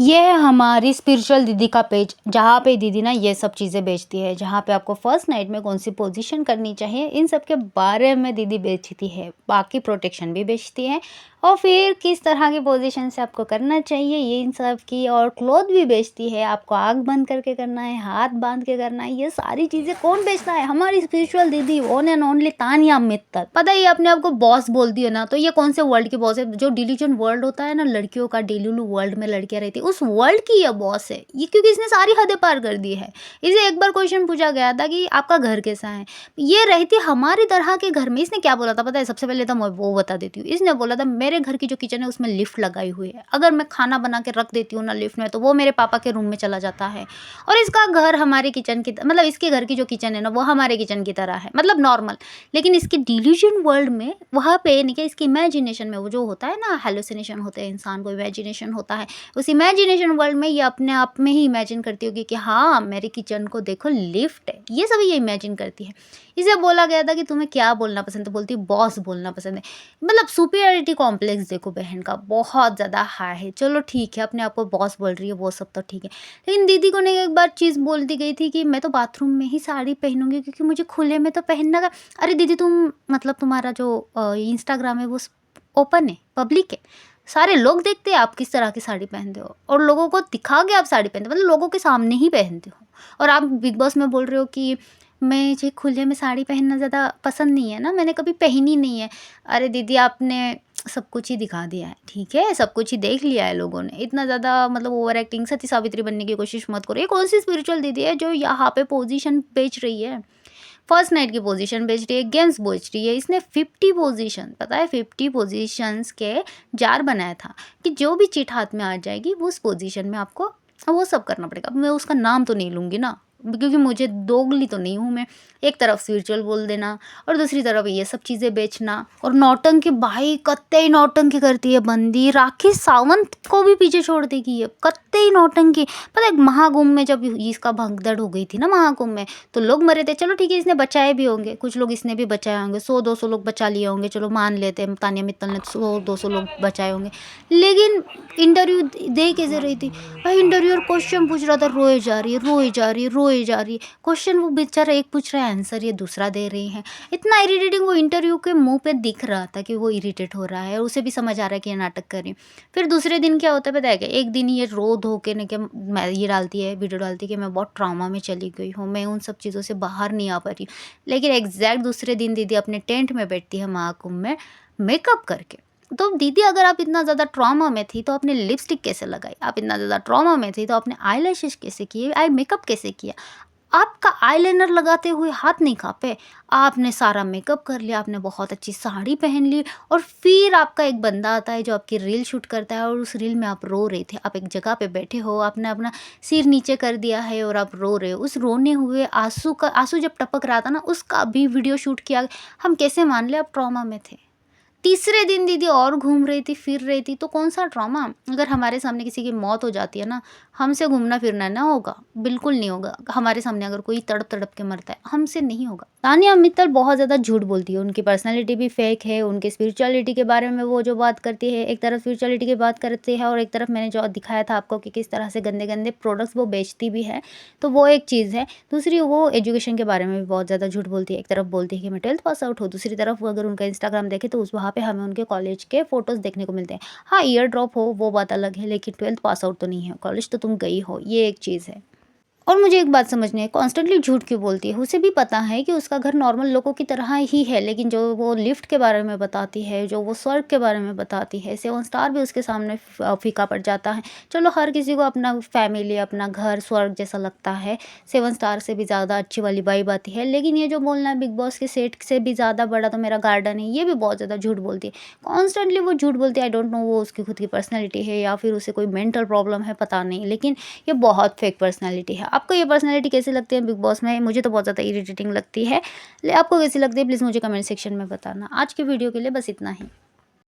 ये है हमारी स्पिरिचुअल दीदी का पेज, जहाँ पे दीदी ना ये सब चीज़ें बेचती है, जहाँ पे आपको फर्स्ट नाइट में कौन सी पोजीशन करनी चाहिए इन सब के बारे में दीदी बेचती है। बाकी प्रोटेक्शन भी बेचती है और फिर किस तरह की पोजीशन से आपको करना चाहिए ये इन सब की, और क्लोथ भी बेचती है। आपको आँख बंद करके करना है, हाथ बांध के करना है, ये सारी चीज़ें कौन बेचता है? हमारी स्पिरिचुअल दीदी, one and only Tania Mittal. पता है ये अपने आप को बॉस बोलती है ना, तो ये कौन से वर्ल्ड की बॉस है? जो डिलीजन वर्ल्ड होता है ना, लड़कियों का डेलुलु वर्ल्ड में लड़कियां रहती है, उस वर्ल्ड की ये बॉस है ये, क्योंकि इसने सारी हदें पार कर दी है। इसे एक बार क्वेश्चन पूछा गया था कि आपका घर कैसा है, ये रहती हमारी तरह के घर में। इसने क्या बोला था पता है? सबसे पहले तो मैं वो बता देती हूँ। इसने बोला था मेरे घर की जो किचन है उसमें लिफ्ट लगाई हुई है, अगर मैं खाना बना के रख देती हूँ ना लिफ्ट में, तो वो मेरे पापा के रूम में चला जाता है। और इसका घर हमारे किचन की, मतलब इसके घर की जो किचन है ना वो हमारे किचन की तरह है, मतलब नॉर्मल। लेकिन इसके डिल्यूजन वर्ल्ड में, वहाँ पे नहीं क्या, इसकी इमेजिनेशन में वो जो होता है ना, हेलुसिनेशन होते हैं, इंसान को इमेजिनेशन होता है, उस इमेजिनेशन वर्ल्ड में ये अपने आप में ही इमेजिन करती होगी कि हाँ मेरे किचन को देखो लिफ्ट है, ये सब ये इमेजिन करती है। इसे बोला गया था कि तुम्हें क्या बोलना पसंद है, तो बोलती बॉस बोलना पसंद है। मतलब सुपीरियरिटी कॉम्प्लेक्स देखो बहन का बहुत ज़्यादा हाई है। चलो ठीक है, अपने आप को बॉस बोल रही है, वो सब तो ठीक है, लेकिन दीदी को ने एक बार चीज़ बोल दी गई थी कि मैं तो बाथरूम में ही साड़ी पहनूंगी क्योंकि मुझे खुले में तो पहनना का। अरे दीदी तुम, मतलब तुम्हारा जो इंस्टाग्राम है वो ओपन है, पब्लिक है, सारे लोग देखते हैं आप किस तरह की साड़ी पहनते हो, और लोगों को दिखा के आप साड़ी पहनते हो, मतलब लोगों के सामने ही पहनते हो। और आप बिग बॉस में बोल रहे हो कि मुझे खुले में साड़ी पहनना ज़्यादा पसंद नहीं है ना, मैंने कभी पहनी नहीं है। अरे दीदी आपने सब कुछ ही दिखा दिया है, ठीक है, सब कुछ ही देख लिया है लोगों ने। इतना ज़्यादा मतलब ओवर एक्टिंग, सती सावित्री बनने की कोशिश मत करो। ये कौन सी स्पिरिचुअल दीदी है जो यहाँ पे पोजीशन बेच रही है? फर्स्ट नाइट की पोजीशन बेच रही है, गेम्स बेच रही है। इसने 50 पोजीशन, पता है 50 पोजीशंस के जार बनाया था कि जो भी चिट हाथ में आ जाएगी वो उस पोजीशन में आपको वो सब करना पड़ेगा। अब मैं उसका नाम तो नहीं लूँगी ना, क्योंकि मुझे दोगली तो नहीं हूँ मैं। एक तरफ स्पिरिचुअल बोल देना और दूसरी तरफ ये सब चीज़ें बेचना, और नौटंकी, भाई कत्ते ही नौटंकी करती है बंदी। राखी सावंत को भी पीछे छोड़ देगी ये, कत्ते ही नौटंकी। पता है महाकुंभ में जब इसका भगदड़ हो गई थी ना महाकुंभ में, तो लोग मरे थे। चलो ठीक है, इसने बचाए भी होंगे, कुछ लोग इसने भी बचाए होंगे, 100-200 लोग बचा लिए होंगे, चलो मान लेते हैं तानिया मित्तल ने 100-200 लोग बचाए होंगे। लेकिन इंटरव्यू दे कैसे रही थी भाई? इंटरव्यूअर क्वेश्चन पूछ रहा था, रोए जा रही है, रोए जा रही है, रोए जा रही है। क्वेश्चन वो बेचारा एक पूछ रहा है, आंसर ये दूसरा दे रही है। इतना इरिटेटिंग, वो इंटरव्यू के मुंह पे दिख रहा था कि वो इरिटेट हो रहा है, और उसे भी समझ आ रहा है कि ये नाटक कर रही है। फिर दूसरे दिन क्या होता है पता है क्या? एक दिन ये रो धो के ने क्या ये डालती है, वीडियो डालती है कि मैं बहुत ट्रॉमा में चली गई हूँ, मैं उन सब चीज़ों से बाहर नहीं आ पा रही। लेकिन एग्जैक्ट दूसरे दिन दीदी अपने टेंट में बैठती है महाकुंभ में, मेकअप करके। तो दीदी अगर आप इतना ज़्यादा ट्रॉमा में थी तो आपने लिपस्टिक कैसे लगाई? आप इतना ज़्यादा ट्रॉमा में थी तो आपने आईलैशेस कैसे किए, आई मेकअप कैसे किया? आपका आईलाइनर लगाते हुए हाथ नहीं काँपे? आपने सारा मेकअप कर लिया, आपने बहुत अच्छी साड़ी पहन ली, और फिर आपका एक बंदा आता है जो आपकी रील शूट करता है, और उस रील में आप रो रहे थे। आप एक जगह पे बैठे हो, आपने अपना सिर नीचे कर दिया है और आप रो रहे हो। उस रोने हुए आँसू जब टपक रहा था ना, उसका भी वीडियो शूट किया। हम कैसे मान लें आप ट्रॉमा में थे? तीसरे दिन दीदी और घूम रही थी, फिर रही थी, तो कौन सा ट्रॉमा? अगर हमारे सामने किसी की मौत हो जाती है ना, हमसे घूमना फिरना ना होगा, बिल्कुल नहीं होगा। हमारे सामने अगर कोई तड़प तड़प के मरता है, हमसे नहीं होगा। तानिया मित्तल बहुत ज़्यादा झूठ बोलती है, उनकी पर्सनैलिटी भी फेक है। उनकी स्पिरिचुअलिटी के बारे में वो जो बात करती है, एक तरफ स्पिरिचुअलिटी की बात करती है और एक तरफ मैंने जो दिखाया था आपको कि किस तरह से गंदे गंदे प्रोडक्ट्स वो बेचती भी है, तो वो एक चीज़ है। दूसरी, वो एजुकेशन के बारे में भी बहुत ज़्यादा झूठ बोलती है। एक तरफ बोलती है कि मैं 12th पास आउट हूँ, दूसरी तरफ वो अगर उनका इंस्टाग्राम देखे तो उस वहाँ पे हमें उनके कॉलेज के फोटोज़ देखने को मिलते हैं। हाँ, ईयर ड्रॉप हो वो बात अलग है, लेकिन 12th पास आउट तो नहीं है, कॉलेज तो तुम गई हो, ये एक चीज़ है। और मुझे एक बात समझ नहीं है, कॉन्स्टेंटली झूठ क्यों बोलती है? उसे भी पता है कि उसका घर नॉर्मल लोगों की तरह ही है, लेकिन जो वो लिफ्ट के बारे में बताती है, जो वो स्वर्ग के बारे में बताती है, 7 स्टार भी उसके सामने फीका पड़ जाता है। चलो हर किसी को अपना फैमिली, अपना घर स्वर्ग जैसा लगता है, 7 स्टार से भी ज़्यादा अच्छी वाली वाइब आती है। लेकिन ये जो बोलना है बिग बॉस के सेट से भी ज़्यादा बड़ा तो मेरा गार्डन है, ये भी बहुत ज़्यादा झूठ बोलती है। कॉन्स्टेंटली वो झूठ बोलती है। आई डोंट नो वो उसकी खुद की पर्सनैलिटी है या फिर उसे कोई मेंटल प्रॉब्लम है, पता नहीं, लेकिन ये बहुत फेक पर्सनैलिटी है। आपको ये पर्सनैलिटी कैसी लगती है बिग बॉस में? मुझे तो बहुत ज़्यादा इरिटेटिंग लगती है। आपको कैसी लगती है प्लीज़ मुझे कमेंट सेक्शन में बताना। आज की वीडियो के लिए बस इतना ही।